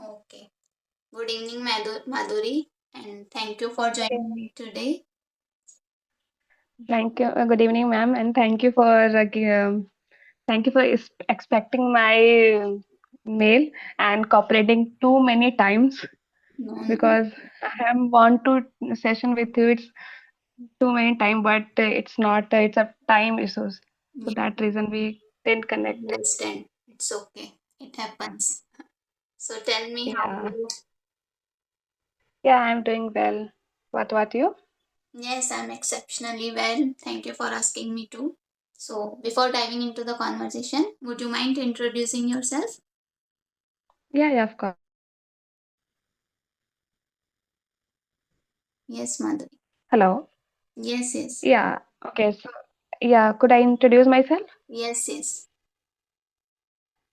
Okay. Good evening, Madhuri, and thank you for Good joining evening. me today. Thank you. Good evening, ma'am, and thank you for expecting my mail and cooperating too many times No, no. because I am want to session with you. It's too many time, but it's not. It's a time issues. So Yeah, that reason we didn't I connect. understand. It's okay. It happens. So tell me how are Yeah, you? yeah, I'm doing well. What you? Yes, I'm exceptionally well. Thank you for asking me too. So before diving into the conversation, would you mind introducing yourself? Yeah, yeah, of course. Yes, Madhuri. Hello. Yes, yes. Yeah. Okay. So yeah, could I introduce myself? Yes, yes.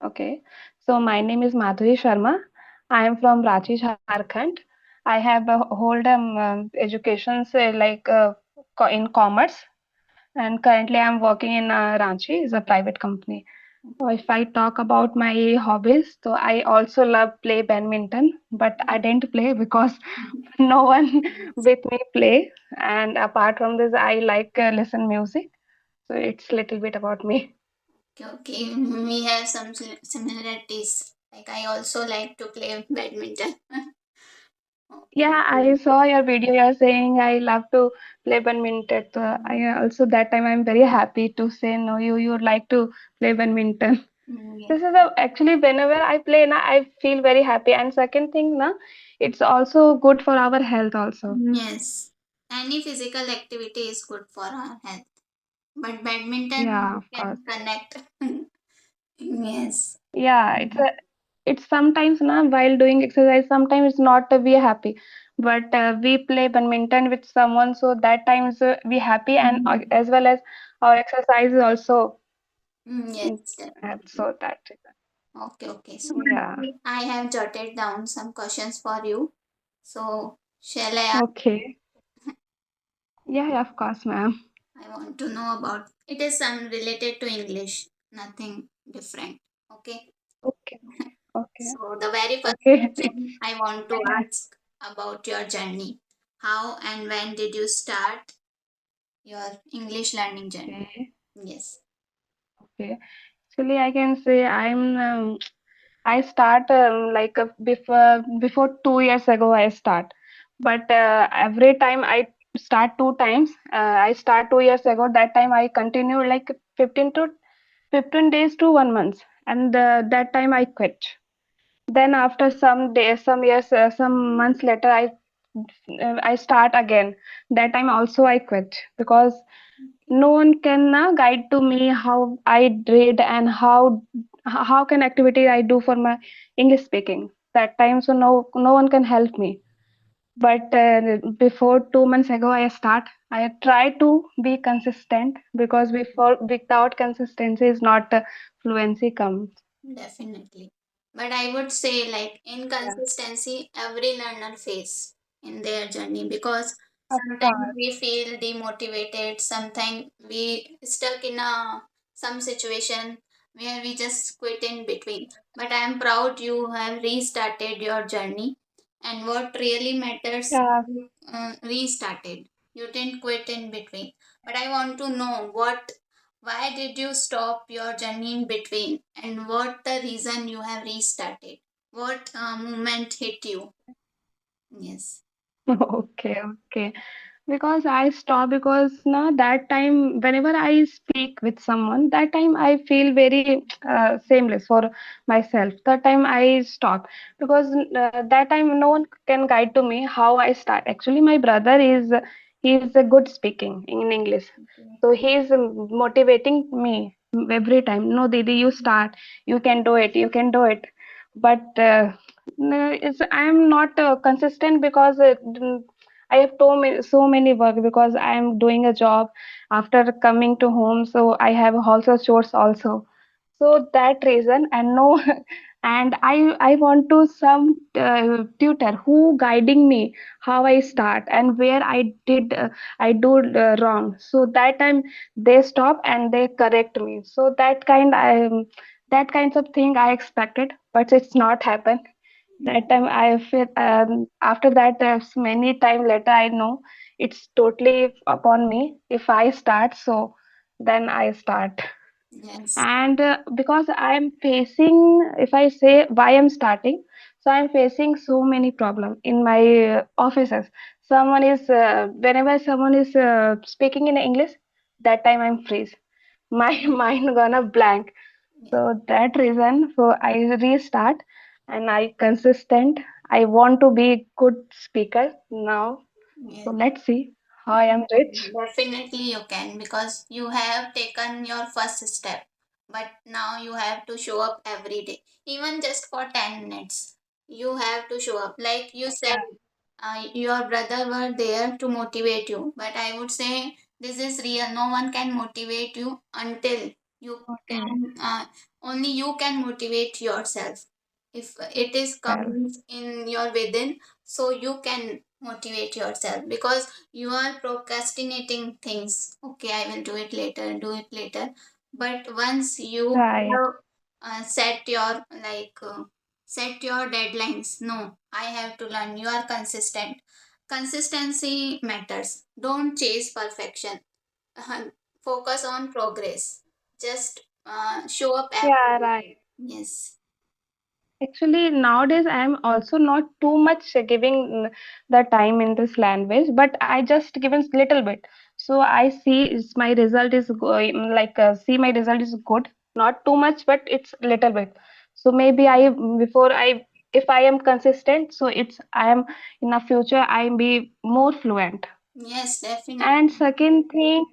Okay, so my name is Madhuri Sharma. I am from Ranchi, Jharkhand. I have hold education in commerce, and currently I am working in Ranchi, is a private company. So if I talk about my hobbies, so I also love play badminton, but I didn't play because no one with me play. And apart from this, I like listen music. So it's little bit about me. Okay, okay. We have some similarities. Like I also like to play badminton. Yeah, Okay. I saw your video. You're saying I love to play badminton. So I also that time I'm very happy to say no. You would like to play badminton. Yes. This is actually whenever I play, na, I feel very happy. And second thing, na, it's also good for our health also. Yes. Any physical activity is good for our health. But badminton Yeah, we of course. can connect. Yes. Yeah, it's sometimes na while doing exercise, sometimes it's not we happy, but we play badminton with someone, so that times we happy and Mhm. as well as our exercise is also. Yes, Mm, definitely. so that Okay, okay. So yeah. I have jotted down some questions for you. So shall I ask? Okay. Yeah, yeah, of course, ma'am. I want to know about it is some related to English, nothing different. Okay. Okay, okay, So the very first okay. It's question I want to ask about your journey. How and when did you start your English learning journey? okay, Yes. okay. Actually, I can say I start before 2 years ago. I start, but every time I start two times. I start 2 years ago. That time I continue like 15 days to 1 month, and that time I quit. Then after some days, some years, some months later, I start again. That time also I quit because no one can guide to me how I read and how can activity I do for my English speaking. That time, so no one can help me. But before 2 months ago, I start. I try to be consistent because before without consistency is not fluency comes. Definitely. But I would say, like, Yeah, inconsistency every learner face in their journey because of sometimes course. we feel demotivated, sometimes we stuck in some situation where we just quit in between. But I am proud you have restarted your journey, and what really matters, Yeah, you restarted. You didn't quit in between. But I want to know why did you stop your journey in between and what the reason you have restarted? What moment hit you? Yes. okay, okay. Because I stop because now that time whenever I speak with someone, that time I feel very shameless for myself. That time I stop because that time no one can guide to me how I start. Actually, my brother is a good speaking in English, Okay. so he is motivating me every time. No, Didi, you start. You can do it. You can do it. But no, I am not consistent because I have so many work because I am doing a job after coming to home, so I have also chores also. So that reason and no, and I want to some tutor who guiding me how I start and where I do wrong. So that time they stop and they correct me. So that kinds of thing I expected, but it's not happened. That time I feel, after that, many time later, I know it's totally upon me. If I start, so then I start. Yes. And because I'm facing, if I say why I'm starting, so I'm facing so many problems in my offices. Someone is, whenever someone is speaking in English, that time I'm freeze. My mind gonna blank. Yes. So that reason, so I restart and I consistent. I want to be good speaker now. So Yes. let's see how I am rich. Definitely you can, because you have taken your first step. But now you have to show up every day, even just for 10 minutes. You have to show up. Like you said, Yeah, your brother were there to motivate you. But I would say this is real. No one can motivate you until you okay. can, only you can motivate yourself. If it is Well, coming in your within, so you can motivate yourself, because you are procrastinating things. Okay, I will do it later. But once you right. have set your set your deadlines, no, I have to learn. You are consistent. Consistency matters. Don't chase perfection. Focus on progress. Just show up Yeah, every day. right. Yes. Actually, nowadays I am also not too much giving the time in this language, but I just given little bit. So I see is my result is going like see my result is good, not too much, but it's little bit. So maybe I before I if I am consistent, so it's I am in the future I be more fluent. Yes, definitely. And second thing,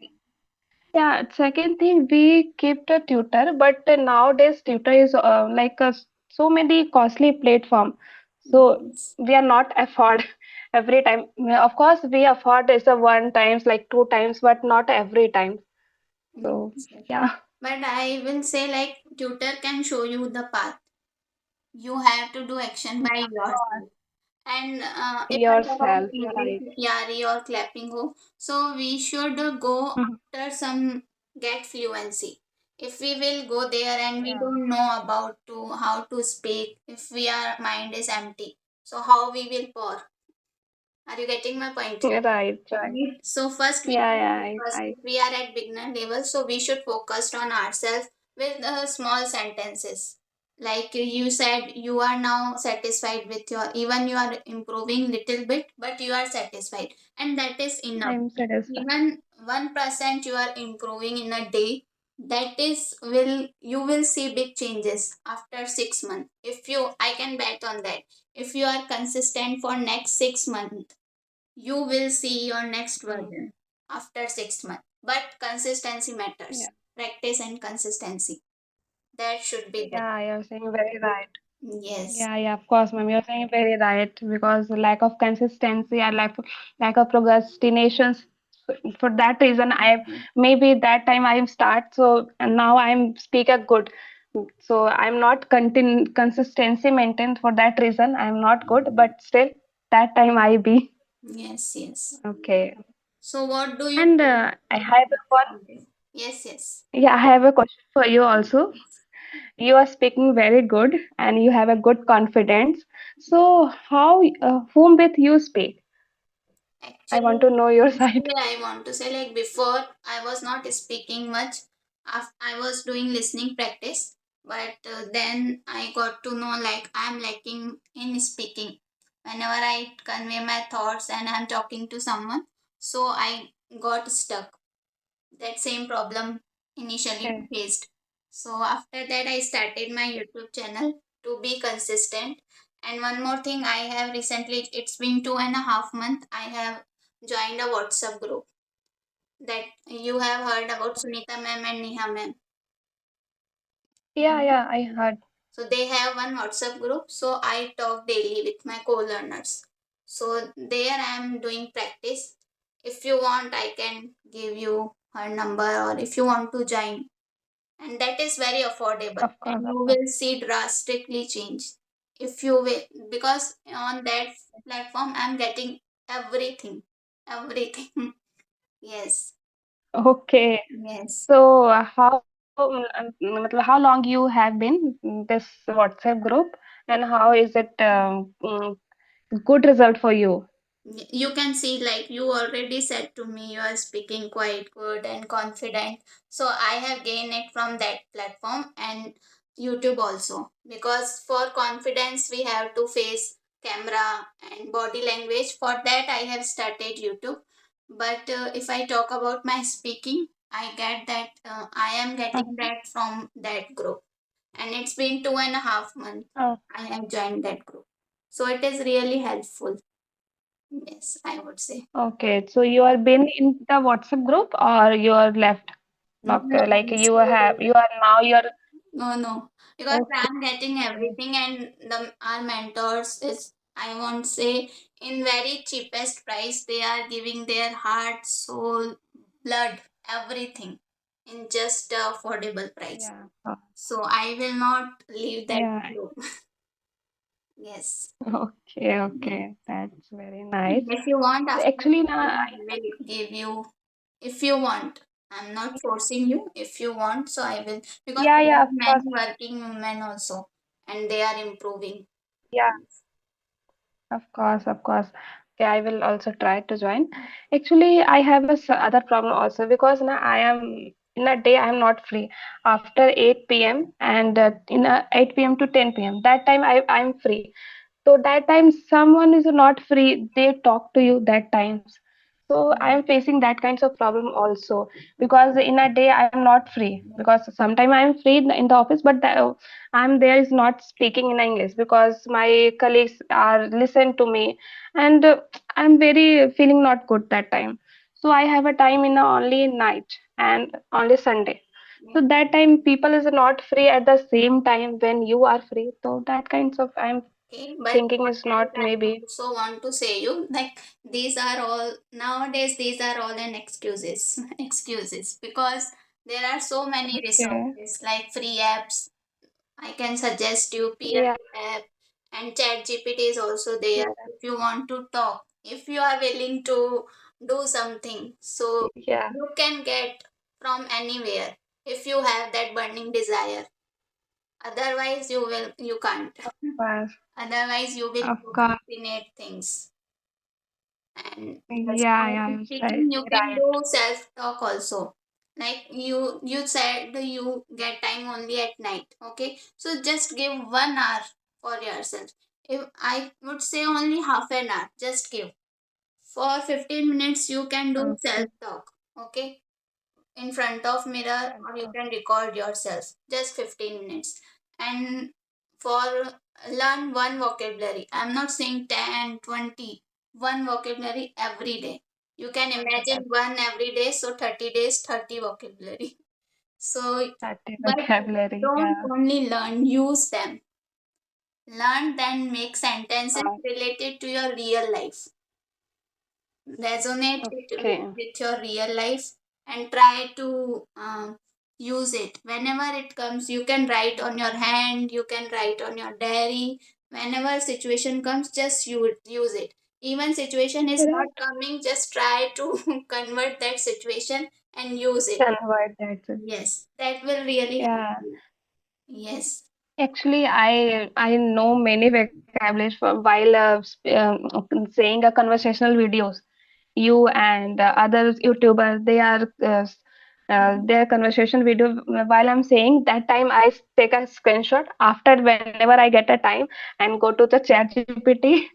yeah, second thing, we keep the tutor, but nowadays tutor is like so many costly platform, so Yes. we are not afford every time. Of course, we afford is a one times like two times, but not every time. So Yes, yes. yeah, But I will say, like, tutor can show you the path. You have to do action by yeah, of course. yourself. And if I talk about Yourself, you're English, right. Yari or clapping ho, so we should go Mhm. after some get fluency. If we will go there and we Yeah, don't know about to how to speak, if we our mind is empty, so how we will pour? Are you getting my point? right, right. So first we Yeah, should yeah, focus, if we are at beginner level, so we should focus on ourselves with small sentences. Like you said, you are now satisfied with your, even you are improving little bit, but you are satisfied, and that is enough. I'm satisfied. Even 1% you are improving in a day, that is will you will see big changes after 6 months. If you, I can bet on that. If you are consistent for next 6 months, you will see your next Mhm. version after 6 months. But consistency Yeah, matters. Practice and consistency. That should be there. yeah, you're saying very right. Yes. Yeah, yeah, of course, ma'am. You're saying very right because lack of consistency and lack of procrastinations. For that reason, I maybe that time I start so and now I'm speaker good. So I'm not consistency maintained for that reason. I'm not good, but still that time I be Yes, yes. okay. So what do you And think? I have a one. Okay. Yes, yes. Yeah, I have a question for you also. You are speaking very good and you have a good confidence. So how whom with you speak? I want to Actually, know your side. initially I want to say, like, before I was not speaking much. I was doing listening practice, but then I got to know, like, I'm lacking in speaking. Whenever I convey my thoughts and I'm talking to someone, so I got stuck. That same problem initially Okay. faced. So after that, I started my YouTube channel to be consistent. And one more thing, I have recently, it's been 2.5 months, I have joined a WhatsApp group that you have heard about, Sunita ma'am and Neha ma'am. Yeah, yeah, I heard. So they have one WhatsApp group. So I talk daily with my co-learners. So there I am doing practice. If you want, I can give you her number, or if you want to join, and that is very affordable, Of and course, of you course. will see drastically change if you will, because on that platform I'm getting everything, everything. Yes. Okay. Yes. So how matlab, how long you have been in this WhatsApp group? and how is it good result for you? You can see, like you already said to me, you are speaking quite good and confident. So I have gained it from that platform and YouTube also, because for confidence we have to face camera and body language. For that I have started YouTube. But if I talk about my speaking, I get that I am getting Mhm. that from that group, and it's been 2.5 months Oh, I have joined that group. So it is really helpful. Yes, I would say. okay, so you are been in the WhatsApp group or you are left? No, Like you have, so you are now you're no, because okay. I'm getting everything, and our mentors is, I won't say, in very cheapest price. They are giving their heart, soul, blood, everything in just a affordable price. Yeah. So I will not leave that Yeah. group. Yes. Okay, Yes. okay. That's very nice. If you want, So after actually, now, recording, I will give you. If you want, I'm not forcing you. If you want, so I will, because yeah, there yeah, are of many course. working women also, and they are improving. Yeah, of course, of course. Okay, I will also try to join. Actually, I have a other problem also because now I am in a day I am not free after 8 p.m. and in 8 p.m. to 10 p.m. That time I'm free. So that time someone is not free, they talk to you that times. So I am facing that kinds of problem also because in a day I am not free because sometime I am free in the office, but I'm there is not speaking in English because my colleagues are listen to me, and I'm very feeling not good that time. So I have a time in only night and only Sunday. So that time people is not free at the same time when you are free. So that kinds of I'm Okay, but thinking for is not that, I maybe also want to say you, like, these are all nowadays. These are all an excuses, excuses, because there are so many okay. resources like free apps. I can suggest you peer Yeah, app, and chat GPT is also there yeah, if you want to talk. If you are willing to do something, so yeah, you can get from anywhere if you have that burning desire. Otherwise, you can't. course, Otherwise, you will of course. procrastinate things. And yes, Yeah, for yeah, speaking, you can right. do self talk also. Like you said, you get time only at night. Okay, so just give 1 hour for yourself. If I would say only half an hour, just give. For 15 minutes, you can do self Okay, talk. Okay, in front of mirror, self or you talk. can record yourself just 15 minutes. And for learn one vocabulary, I'm not saying 10, 20, one vocabulary every day. You can imagine one every day, so 30 days, 30 vocabulary. So, Started but vocabulary. don't Yeah. only learn, use them. Learn, then make sentences Uh, related to your real life. Resonate okay. with your real life, and try to use it whenever it comes. You can write on your hand, you can write on your diary. Whenever situation comes, just use it. Even situation is not Right. coming, just try to convert that situation and use it. Convert that. Yes, that will really help Yeah. you. Yes. Actually, I know many vocabularies for while saying a conversational videos. You and other YouTubers, they are their conversation video while I'm saying that time take a screenshot after whenever I get a time and go to the chat GPT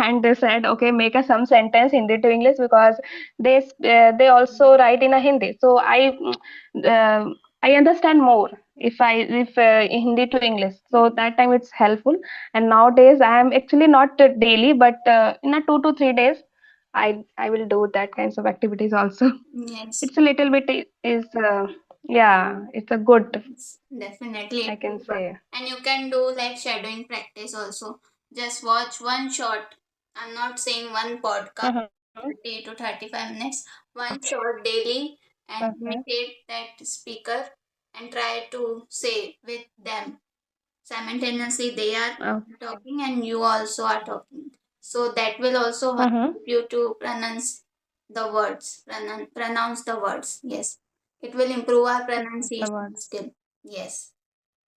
and they said okay make a some sentence Hindi to English because they also write in a Hindi, so uh, I understand more if Hindi to English, so that time it's helpful. And nowadays I am actually not daily but in a 2 to 3 days I will do that kinds of activities also. Yes. It's a little bit is yeah, it's a good Yes, definitely I it can will work. say. And you can do like shadowing practice also. Just watch one shot. I'm not saying one podcast, Mhm. 30 to 35 minutes. One Okay. shot daily, and Okay. imitate that speaker and try to say with them. Simultaneously, they are Okay. talking and you also are talking. So that will also help Mm-hmm. you to pronounce the words, pronounce the words. Yes, it will improve our That's the pronunciation word. skill. Yes.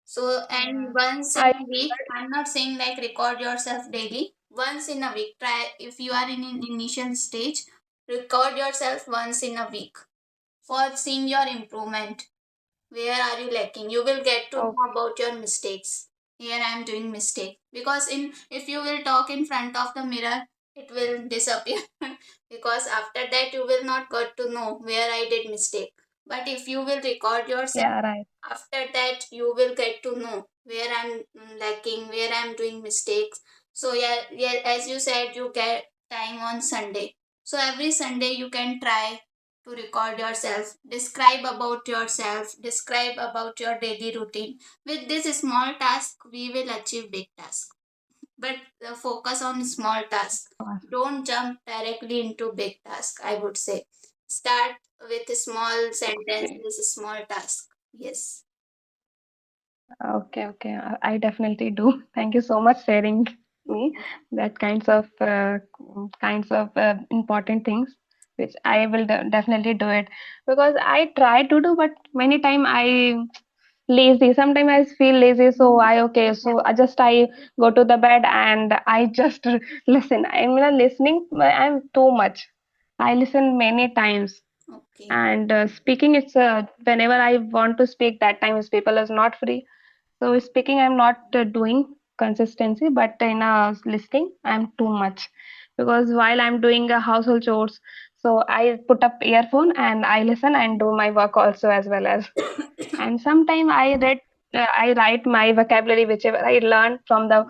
So, and Yeah. once in I a week, I'm not saying like record yourself daily. Once in a week, try if you are in an initial stage, record yourself once in a week for seeing your improvement. Where are you lacking? You will get to know okay. about your mistakes. Here I am doing mistake. Because in if you will talk in front of the mirror, it will disappear. Because after that you will not got to know where I did mistake. But if you will record yourself, Yeah, right. after that you will get to know where I'm lacking, where I'm doing mistakes. So yeah, yeah, as you said, you get time on Sunday. So every Sunday you can try to record yourself, describe about yourself, describe about your daily routine. With this small task we will achieve big task, but focus on small task. Don't jump directly into big task, I would say. Start with small Okay. sentences, small task. Yes. Okay, okay. I definitely do. Thank you so much sharing me that kinds of important things, which I will definitely do it because I try to do, but many time I lazy. Sometimes I feel lazy, so I okay. So I go to the bed and I just listen. I'm not listening. I'm too much. I listen many times. Okay. And speaking, it's whenever I want to speak, that time is people is not free. So speaking, I'm not doing consistency, but in listening, I'm too much because while I'm doing household chores, so I put up earphone and I listen and do my work also as well as. And sometime I write my vocabulary whichever I learn from the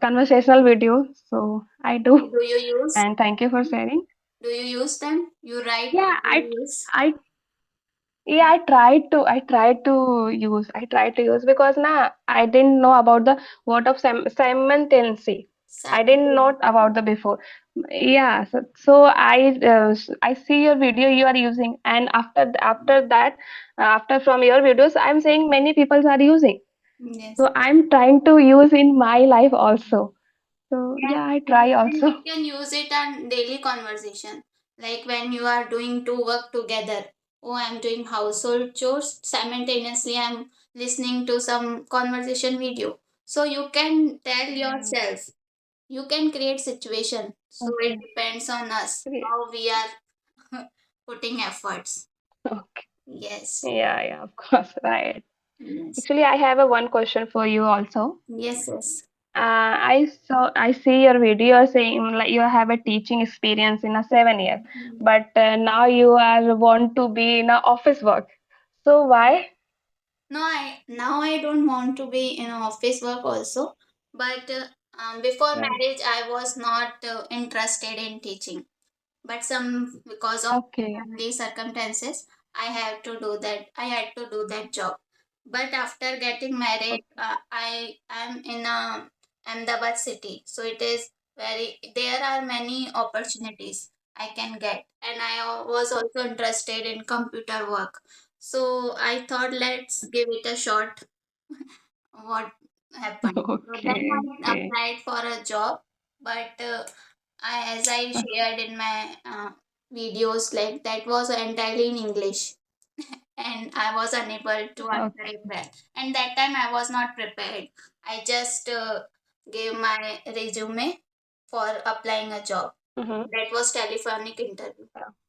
conversational video. So I do. Do you use? And thank you for sharing. Do you use them? You write. Yeah, Do you use? I Yeah, I tried to use because na I didn't know about the word of simultaneity. I didn't know about the before. Yeah, I see your video you are using, and after that, after from your videos, I'm saying many people are using. Yes. So I'm trying to use in my life also. So yeah, I Yes, try and also. we can use it on daily conversation. Like when you are doing two work together. Oh, I'm doing household chores. Simultaneously, I'm listening to some conversation video. So you can tell Yeah. yourself. You can create situation. So it Okay. depends on us Okay. how we are putting efforts. Okay. Yes. Yeah, yeah, of course, right. Yes. Actually, I have a one question for you also. Yes. Yes. I see your video saying like you have a teaching experience in a 7 year, but now you are want to be in a office work. So why? No, I now I don't want to be in office work also. But before Yeah. marriage, I was not interested in teaching. But some because of Okay. family circumstances, I have to do that. I had to do that job. But after getting married, Okay. I am in Ahmedabad city, so it is very. There are many opportunities I can get, and I was also interested in computer work. So I thought let's give it a shot. What happened? So then Okay. I Okay. applied for a job, but as I shared in my videos, like that was entirely in English, and I was unable to answer Okay. it well. And that time I was not prepared. I just gave my resume for applying a job. Mm-hmm. That was telephonic interview.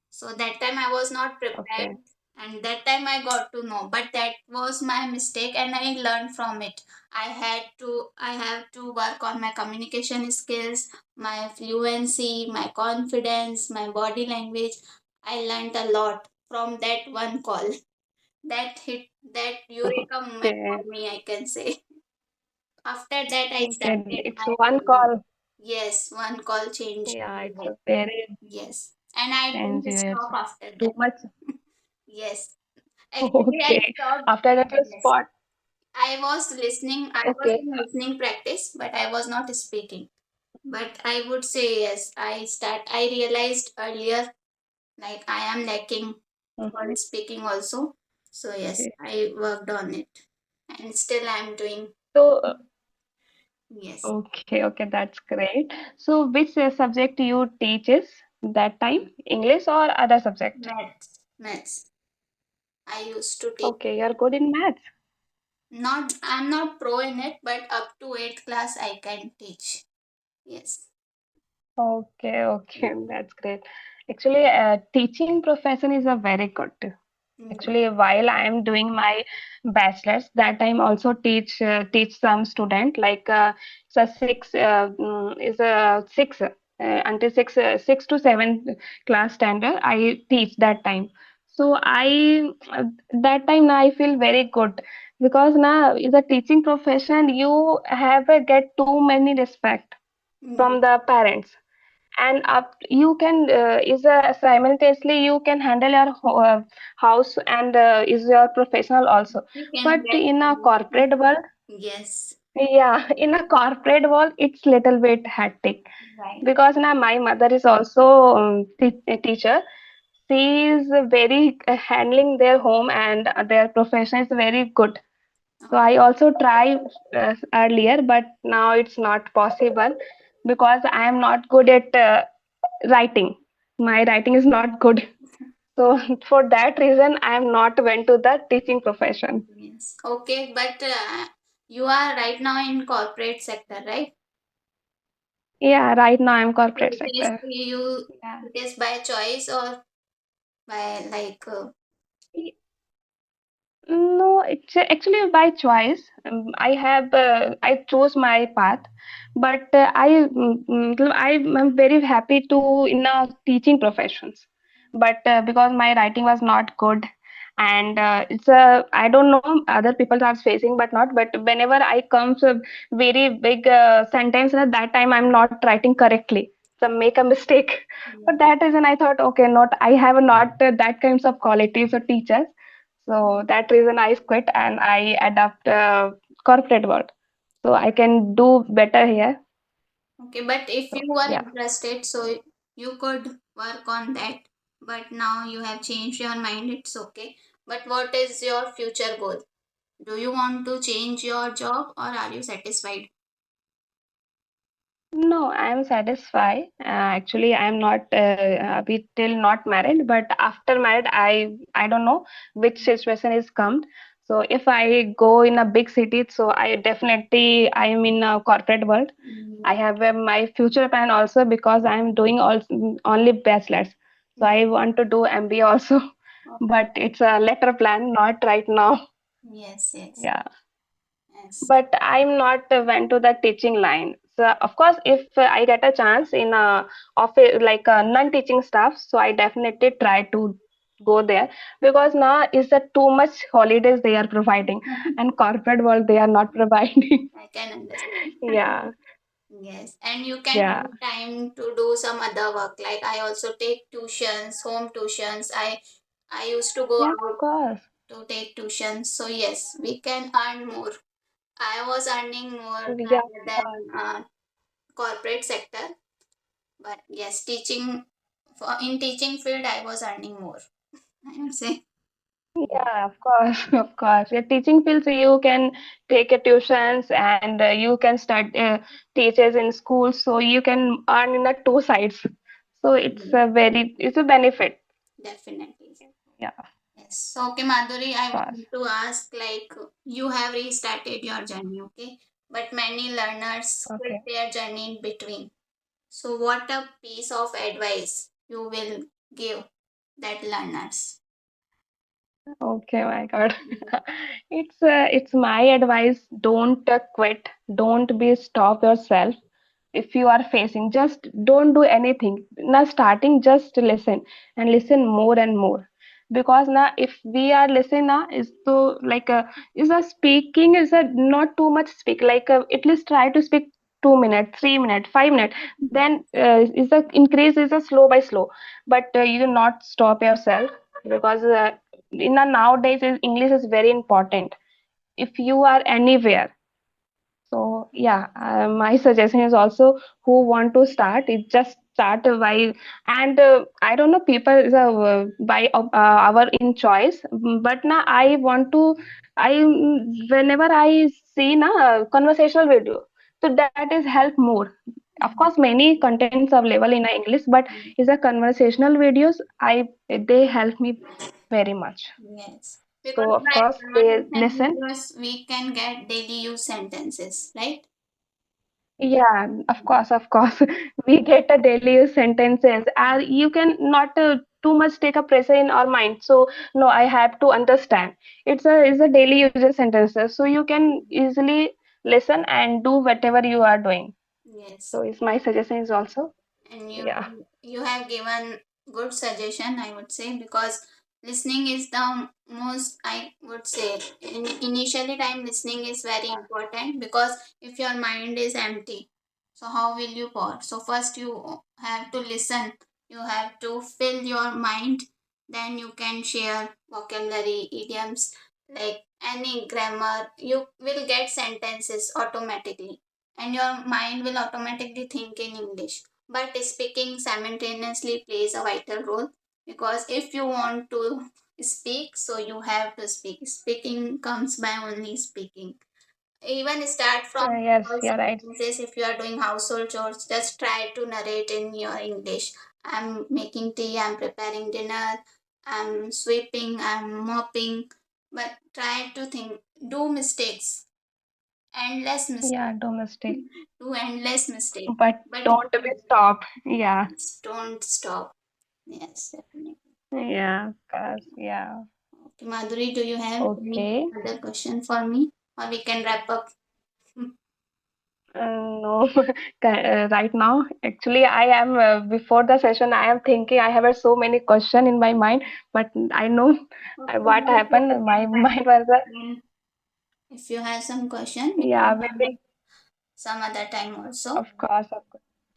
So that time I was not prepared, Okay. and that time I got to know. But that was my mistake, and I learned from it. I have to work on my communication skills, my fluency, my confidence, my body language. I learned a lot from that one call. That hit that eureka moment Okay. for me, I can say. After that, I Okay. started It's my one career. call. Yes, one call changed Yeah, my it's life. a very Yes, and I change didn't years. stop after Too that. much. Yes, actually, I Okay. stopped. After that, you Yes, spot. I was listening. I was Okay. in listening practice, but I was not speaking. But I would say yes. I realized earlier, like I am lacking for Mm-hmm. speaking also. So yes, Okay. I worked on it, and still I'm doing. So, Yes, okay, okay, that's great. So, which subject you teaches that time? English or other subject? maths. I used to teach. Okay, you're good in maths. Not, I'm not pro in it, but up to 8th class I can teach. Yes. Okay, okay, that's great. Actually, teaching profession is a very good. Mm. Actually, while I am doing my bachelor's, that time also teach some student like is a six until six to seven class standard. I teach that time. So that time now I feel very good because now is a teaching profession. You have get too many respect Mm. from the parents, and up you can is simultaneously you can handle your house and is your professional also. You can But get in a money. corporate world, Yes. yeah, in a corporate world it's little bit hectic Right. because now my mother is also a teacher. She is very handling their home and their profession is very good. So Oh, I also try earlier, but now it's not possible because I am not good at writing. My writing is not good. So for that reason, I am not went to the teaching profession. yes. Okay, but you are right now in corporate sector, right? Yeah, right now I'm So corporate it is sector. you. Yeah. It is by choice or by like. No, it's actually by choice. I chose my path, but I'm very happy to in teaching professions. But because my writing was not good, and it's a I don't know other people are facing, but not. But whenever I come to very big sentence, at that time I'm not writing correctly, so make a mistake. For Yeah. that reason, I thought, okay, not I have not that kinds of qualities or teachers, so that reason I quit and I adapt corporate world. So I can do better here. Okay, but if So you are yeah. interested, so you could work on that. But now you have changed your mind, it's okay. But what is your future goal? Do you want to change your job or are you satisfied? No, I am satisfied. Actually, I am not we till not married, but after married, I don't know which situation is come. So if I go in a big city, so I definitely I am in a corporate world. I Mm, have my future plan also because I am doing also only bachelor's. So mm, I want to do MBA also, okay. but it's a later plan, not right now. Yes, yes, Yeah, yes. but I'm not went to the teaching line. So of course, if I get a chance in a office like a non-teaching staff, so I definitely try to go there because now is that too much holidays they are providing, and corporate world they are not providing. I can understand. Yeah, Yes, and you can yeah, have time to do some other work. Like I also take tuitions, home tuitions. I used to go yeah, of out course. to take tuitions. So yes, we can earn more. I was earning more Yeah, of rather than course. corporate sector. But yes, teaching for in teaching field, I was earning more. I would say. Yeah, of course, of course. Yeah, teaching fields you can take a tuitions and you can start teachers in schools, so you can earn in the two sides. So Mhm. it's a benefit. Definitely. Yeah, Yes. So, okay, Madhuri, of I course. want to ask like you have restarted your journey, okay? But many learners quit Okay. their journey in between. So, what a piece of advice you will give that learners? Okay, my God. It's my advice. Don't quit. Don't be stop yourself. If you are facing, just don't do anything now. Starting, just listen and listen more and more, because now if we are listening now is to like is a speaking is a not too much speak, like at least try to speak 2 minutes, 3 minutes, 5 minutes, then is a increase is a slow by slow, but you do not stop yourself, because in a nowadays English is very important if you are anywhere. So yeah, my suggestion is also who want to start, it just start by, and I don't know people is by our in choice, but now I want to whenever I see na conversational video, so that is help more. Of course, many contents available in English, but is a conversational videos I they help me very much. Yes. Because So of by course they conversation listen. videos, we can get daily use sentences, right? Yeah, of course, of course. We get a daily use sentences, and you can not too much take a pressure in our mind. So no, I have to understand. It's a daily user sentences, so you can easily listen and do whatever you are doing. Yes. So is my suggestion is also And yeah. you have given good suggestion, I would say, because listening is the most, I would say, initially time listening is very important, because if your mind is empty, so how will you pour? So first you have to listen, you have to fill your mind, then you can share vocabulary, idioms, like any grammar, you will get sentences automatically, and your mind will automatically think in English. But speaking simultaneously plays a vital role, because if you want to speak, so you have to speak. Speaking comes by only speaking. Even start from Yes, small you're right. sentences. If you are doing household chores, just try to narrate in your English. I'm making tea, I'm preparing dinner, I'm sweeping, I'm mopping. But try to think, do mistakes, endless mistakes, Yeah, do mistake, do endless mistakes. but But don't be stop. Yeah, don't stop. Yes, definitely. yeah, of course, yeah. Okay, Madhuri, do you have any Okay. other question for me? Or we can wrap up? No, right now, actually, I am before the session. I am thinking I have so many question in my mind, but I know Okay, what no issue. We happened. can My wrap mind up was again. If you have some question, we yeah, can we wrap will up some other time also. of course,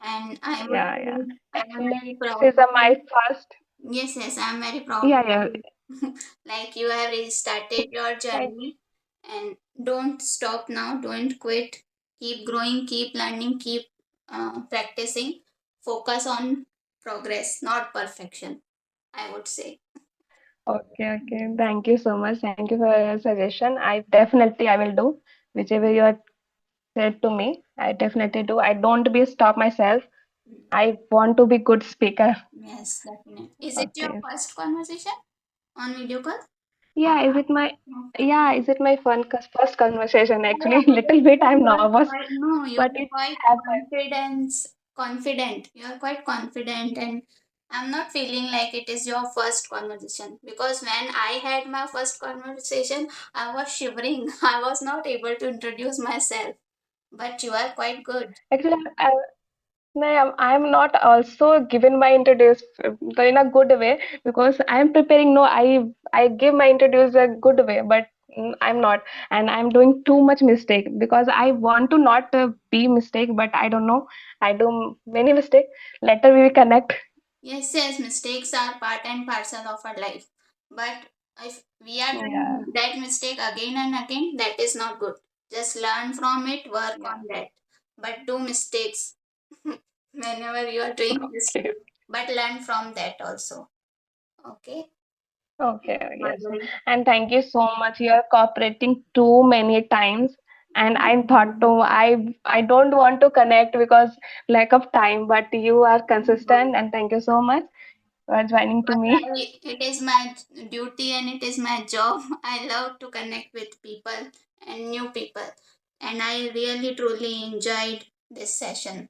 And I would yeah, yeah. say I am Actually, very this proud is of my you. first. Yes, yes, I am very proud Yeah, of yeah. you. Like you have restarted your Thank journey, and don't stop now, don't quit. Keep growing, keep learning, keep practicing. Focus on progress, not perfection, I would say. okay, okay. Thank you so much. Thank you for your suggestion. I will do whichever you have said to me. I definitely do. I don't be stop myself. I want to be good speaker. Yes, definitely. Is it your Okay. first conversation on video call? Yeah, is it my first conversation Yeah, actually? Little bit but I'm you are nervous, quite, no, you but are it quite happened. confident. You are quite confident, and I'm not feeling like it is your first conversation, because when I had my first conversation, I was shivering. I was not able to introduce myself, but you are quite good. Actually, no, I'm not also given my introduce in a good way because I'm preparing. No, I give my introduce a good way, but I'm not, and I'm doing too much mistake because I want to not be mistake, but I don't know. I do many mistake. Later we will connect. Yes, yes, mistakes are part and parcel of our life. But if we are Yeah, doing that mistake again and again, that is not good. Just learn from it, work yeah. on that. But do mistakes whenever you are doing Okay. mistake. But learn from that also. Okay, Okay, yes. Madhuri. And thank you so much. You are cooperating too many times. And I thought to I don't want to connect because lack of time, but you are consistent and thank you so much for joining to Because me. it is my duty and it is my job. I love to connect with people and new people. And I really truly enjoyed this session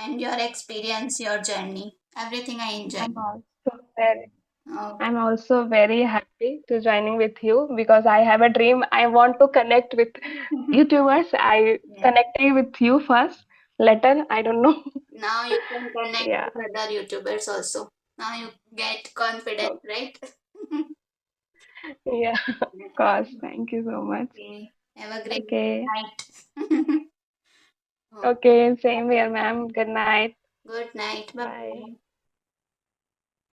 and your experience, your journey. Everything I I'm enjoyed. also very Okay. I'm also very happy to joining with you because I have a dream. I want to connect with YouTubers. I Yeah. connected with you first. Later, I don't know. Now you can connect Yeah. with other YouTubers also. Now you get confident, Oh, right? yeah. Of course. Thank you so much. Okay. Have a great Okay. night. Okay. Okay, same here, ma'am. Good night. Good night. Bye Bye. bye.